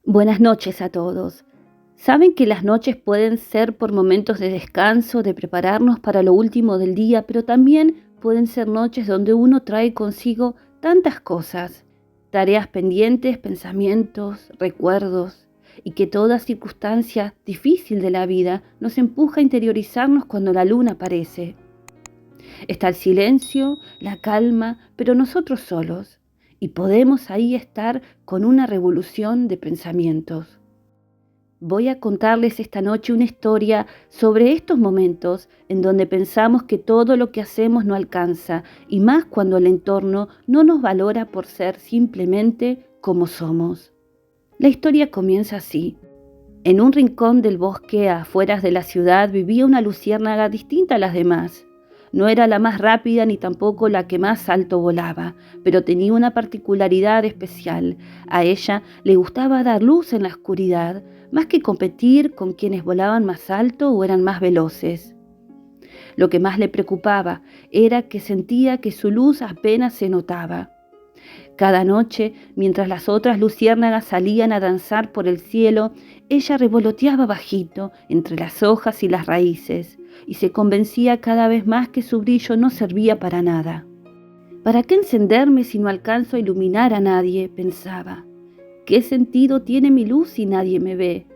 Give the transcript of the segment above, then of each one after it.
Buenas noches a todos. Saben que las noches pueden ser por momentos de descanso, de prepararnos para lo último del día, pero también pueden ser noches donde uno trae consigo tantas cosas, tareas pendientes, pensamientos, recuerdos, y que toda circunstancia difícil de la vida nos empuja a interiorizarnos cuando la luna aparece. Está el silencio, la calma, pero nosotros solos, y podemos ahí estar con una revolución de pensamientos. Voy a contarles esta noche una historia sobre estos momentos en donde pensamos que todo lo que hacemos no alcanza, y más cuando el entorno no nos valora por ser simplemente como somos. La historia comienza así. En un rincón del bosque a afueras de la ciudad vivía una luciérnaga distinta a las demás. No era la más rápida ni tampoco la que más alto volaba, pero tenía una particularidad especial. A ella le gustaba dar luz en la oscuridad, más que competir con quienes volaban más alto o eran más veloces. Lo que más le preocupaba era que sentía que su luz apenas se notaba. Cada noche, mientras las otras luciérnagas salían a danzar por el cielo, ella revoloteaba bajito entre las hojas y las raíces, y se convencía cada vez más que su brillo no servía para nada. ¿Para qué encenderme si no alcanzo a iluminar a nadie?, pensaba. ¿Qué sentido tiene mi luz si nadie me ve?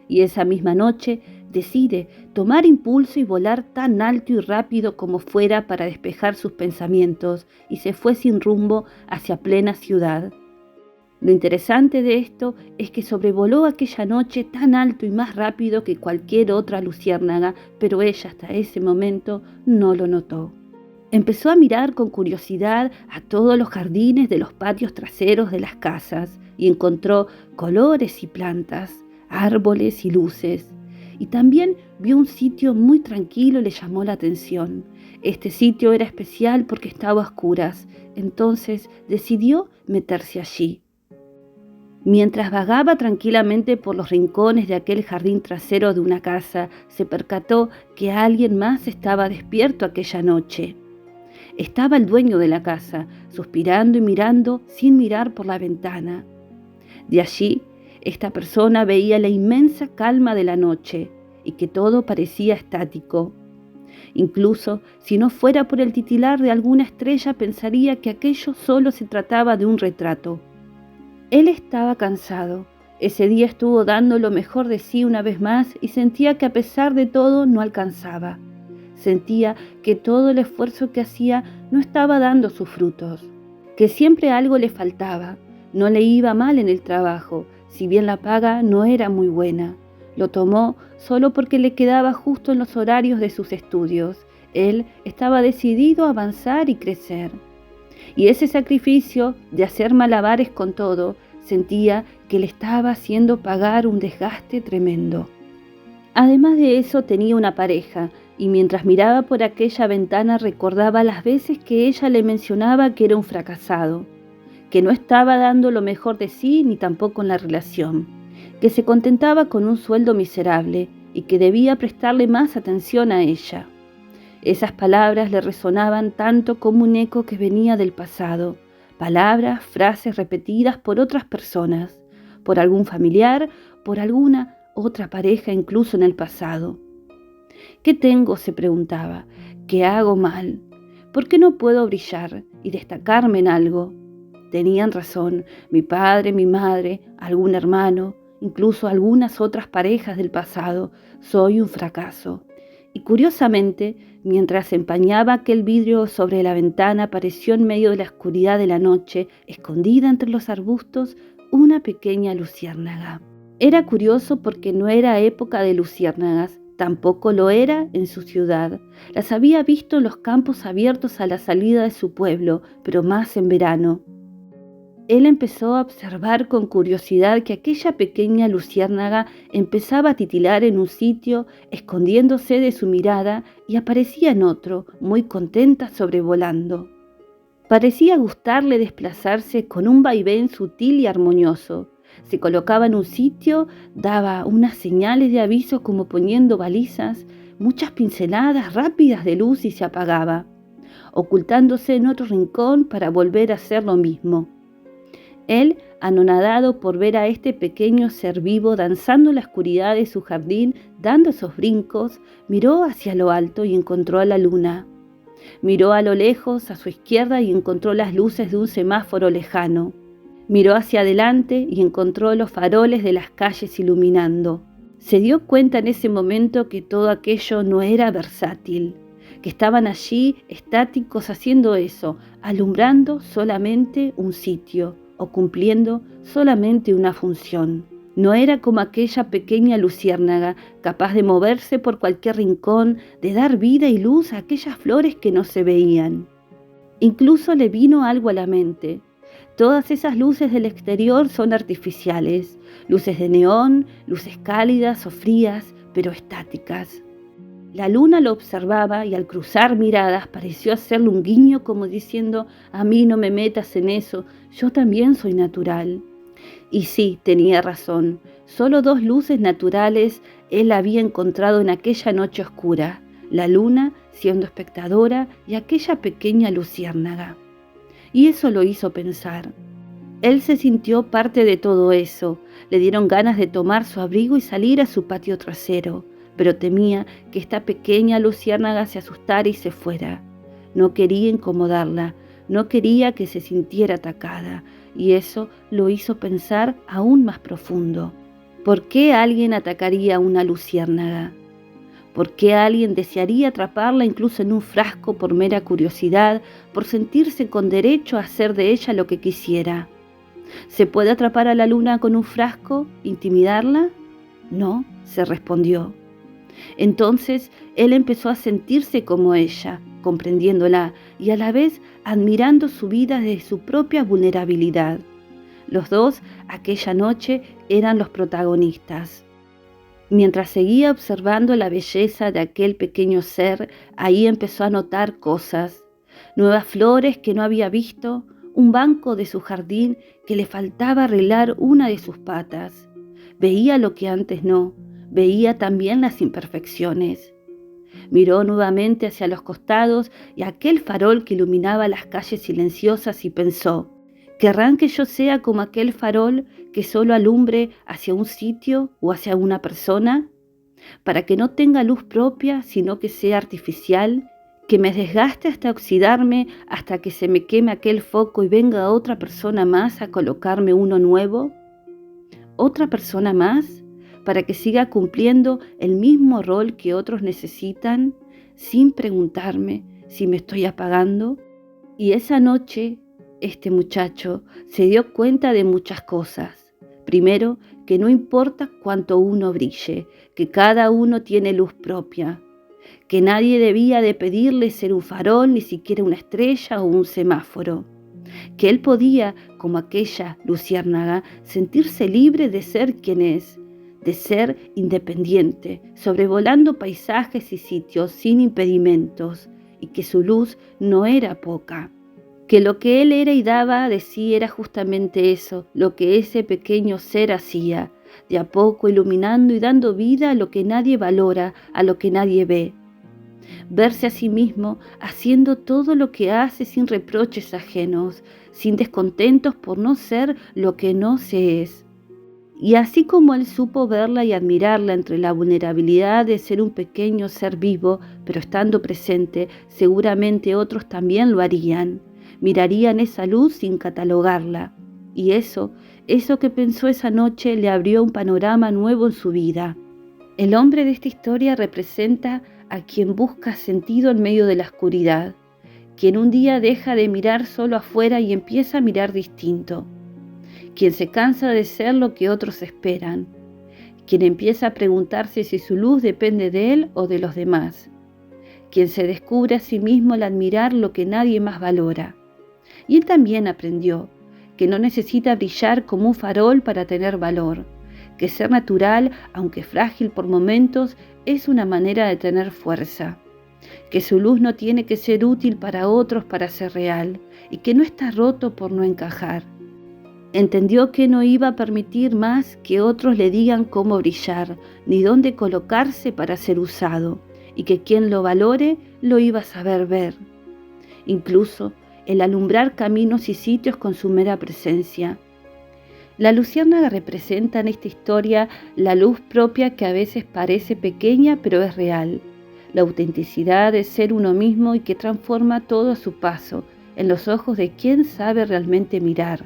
Y esa misma noche decide tomar impulso y volar tan alto y rápido como fuera para despejar sus pensamientos, y se fue sin rumbo hacia plena ciudad. Lo interesante de esto es que sobrevoló aquella noche tan alto y más rápido que cualquier otra luciérnaga, pero ella hasta ese momento no lo notó. Empezó a mirar con curiosidad a todos los jardines de los patios traseros de las casas y encontró colores y plantas, árboles y luces. Y también vio un sitio muy tranquilo y le llamó la atención. Este sitio era especial porque estaba a oscuras, entonces decidió meterse allí. Mientras vagaba tranquilamente por los rincones de aquel jardín trasero de una casa, se percató que alguien más estaba despierto aquella noche. Estaba el dueño de la casa, suspirando y mirando sin mirar por la ventana. De allí, esta persona veía la inmensa calma de la noche y que todo parecía estático. Incluso si no fuera por el titilar de alguna estrella, pensaría que aquello solo se trataba de un retrato. Él estaba cansado. Ese día estuvo dando lo mejor de sí una vez más y sentía que a pesar de todo no alcanzaba. Sentía que todo el esfuerzo que hacía no estaba dando sus frutos, que siempre algo le faltaba. No le iba mal en el trabajo, si bien la paga no era muy buena. Lo tomó solo porque le quedaba justo en los horarios de sus estudios. Él estaba decidido a avanzar y crecer. Y ese sacrificio de hacer malabares con todo, sentía que le estaba haciendo pagar un desgaste tremendo. Además de eso, tenía una pareja, y mientras miraba por aquella ventana recordaba las veces que ella le mencionaba que era un fracasado, que no estaba dando lo mejor de sí ni tampoco en la relación, que se contentaba con un sueldo miserable y que debía prestarle más atención a ella. Esas palabras le resonaban tanto como un eco que venía del pasado, palabras, frases repetidas por otras personas, por algún familiar, por alguna otra pareja incluso en el pasado. ¿Qué tengo?, se preguntaba. ¿Qué hago mal? ¿Por qué no puedo brillar y destacarme en algo? Tenían razón, mi padre, mi madre, algún hermano, incluso algunas otras parejas del pasado. Soy un fracaso. Y curiosamente, mientras empañaba aquel vidrio sobre la ventana, apareció en medio de la oscuridad de la noche, escondida entre los arbustos, una pequeña luciérnaga. Era curioso porque no era época de luciérnagas, tampoco lo era en su ciudad. Las había visto en los campos abiertos a la salida de su pueblo, pero más en verano. Él empezó a observar con curiosidad que aquella pequeña luciérnaga empezaba a titilar en un sitio, escondiéndose de su mirada, y aparecía en otro, muy contenta sobrevolando. Parecía gustarle desplazarse con un vaivén sutil y armonioso. Se colocaba en un sitio, daba unas señales de aviso como poniendo balizas, muchas pinceladas rápidas de luz y se apagaba, ocultándose en otro rincón para volver a hacer lo mismo. Él, anonadado por ver a este pequeño ser vivo danzando en la oscuridad de su jardín, dando esos brincos, miró hacia lo alto y encontró a la luna. Miró a lo lejos, a su izquierda, y encontró las luces de un semáforo lejano. Miró hacia adelante y encontró los faroles de las calles iluminando. Se dio cuenta en ese momento que todo aquello no era versátil, que estaban allí estáticos haciendo eso, alumbrando solamente un sitio o cumpliendo solamente una función. No era como aquella pequeña luciérnaga, capaz de moverse por cualquier rincón, de dar vida y luz a aquellas flores que no se veían. Incluso le vino algo a la mente. Todas esas luces del exterior son artificiales, luces de neón, luces cálidas o frías, pero estáticas. La luna lo observaba y al cruzar miradas pareció hacerle un guiño como diciendo: a mí no me metas en eso, yo también soy natural. Y sí, tenía razón, solo dos luces naturales él había encontrado en aquella noche oscura, la luna siendo espectadora y aquella pequeña luciérnaga. Y eso lo hizo pensar. Él se sintió parte de todo eso. Le dieron ganas de tomar su abrigo y salir a su patio trasero, pero temía que esta pequeña luciérnaga se asustara y se fuera. No quería incomodarla, no quería que se sintiera atacada, y eso lo hizo pensar aún más profundo. ¿Por qué alguien atacaría a una luciérnaga? ¿Por qué alguien desearía atraparla incluso en un frasco por mera curiosidad, por sentirse con derecho a hacer de ella lo que quisiera? ¿Se puede atrapar a la luna con un frasco, intimidarla? No, se respondió. Entonces él empezó a sentirse como ella, comprendiéndola y a la vez admirando su vida desde su propia vulnerabilidad. Los dos, aquella noche, eran los protagonistas. Mientras seguía observando la belleza de aquel pequeño ser, ahí empezó a notar cosas, nuevas flores que no había visto, un banco de su jardín que le faltaba arreglar una de sus patas. Veía lo que antes no, veía también las imperfecciones. Miró nuevamente hacia los costados y aquel farol que iluminaba las calles silenciosas y pensó: ¿querrán que yo sea como aquel farol que solo alumbre hacia un sitio o hacia una persona? Para que no tenga luz propia, sino que sea artificial, que me desgaste hasta oxidarme, hasta que se me queme aquel foco y venga otra persona más a colocarme uno nuevo. ¿Otra persona más? Para que siga cumpliendo el mismo rol que otros necesitan, sin preguntarme si me estoy apagando. Y esa noche, este muchacho se dio cuenta de muchas cosas. Primero, que no importa cuánto uno brille, que cada uno tiene luz propia, que nadie debía de pedirle ser un farol, ni siquiera una estrella o un semáforo, que él podía, como aquella luciérnaga, sentirse libre de ser quien es, de ser independiente, sobrevolando paisajes y sitios sin impedimentos, y que su luz no era poca. Que lo que él era y daba de sí era justamente eso, lo que ese pequeño ser hacía, de a poco iluminando y dando vida a lo que nadie valora, a lo que nadie ve. Verse a sí mismo haciendo todo lo que hace sin reproches ajenos, sin descontentos por no ser lo que no se es. Y así como él supo verla y admirarla entre la vulnerabilidad de ser un pequeño ser vivo, pero estando presente, seguramente otros también lo harían. Mirarían esa luz sin catalogarla. Y eso que pensó esa noche le abrió un panorama nuevo en su vida. El hombre de esta historia representa a quien busca sentido en medio de la oscuridad, quien un día deja de mirar solo afuera y empieza a mirar distinto, quien se cansa de ser lo que otros esperan, quien empieza a preguntarse si su luz depende de él o de los demás, quien se descubre a sí mismo al admirar lo que nadie más valora. Y él también aprendió que no necesita brillar como un farol para tener valor, que ser natural, aunque frágil por momentos, es una manera de tener fuerza, que su luz no tiene que ser útil para otros para ser real, y que no está roto por no encajar. Entendió que no iba a permitir más que otros le digan cómo brillar, ni dónde colocarse para ser usado, y que quien lo valore lo iba a saber ver. Incluso el alumbrar caminos y sitios con su mera presencia, La luciérnaga representa en esta historia la luz propia que a veces parece pequeña pero es real, la autenticidad de ser uno mismo y que transforma todo a su paso, en los ojos de quien sabe realmente mirar.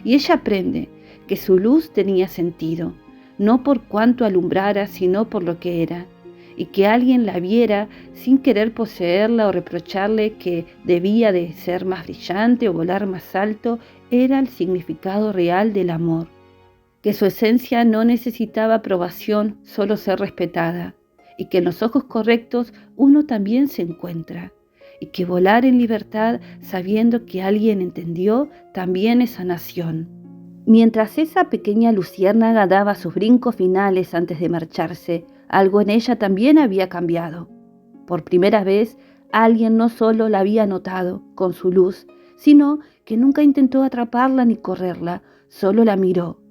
Y ella aprende que su luz tenía sentido, no por cuánto alumbrara, sino por lo que era, y que alguien la viera sin querer poseerla o reprocharle que debía de ser más brillante o volar más alto, era el significado real del amor, que su esencia no necesitaba aprobación, solo ser respetada, y que en los ojos correctos uno también se encuentra, y que volar en libertad sabiendo que alguien entendió también es sanación. Mientras esa pequeña luciérnaga daba sus brincos finales antes de marcharse, algo en ella también había cambiado. Por primera vez, alguien no solo la había notado con su luz, sino que nunca intentó atraparla ni correrla, solo la miró.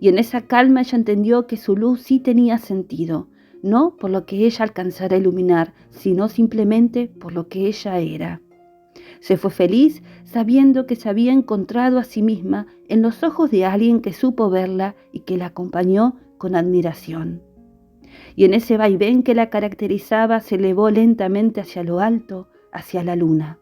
Y en esa calma ella entendió que su luz sí tenía sentido, no por lo que ella alcanzara a iluminar, sino simplemente por lo que ella era. Se fue feliz sabiendo que se había encontrado a sí misma en los ojos de alguien que supo verla y que la acompañó con admiración. Y en ese vaivén que la caracterizaba se elevó lentamente hacia lo alto, hacia la luna.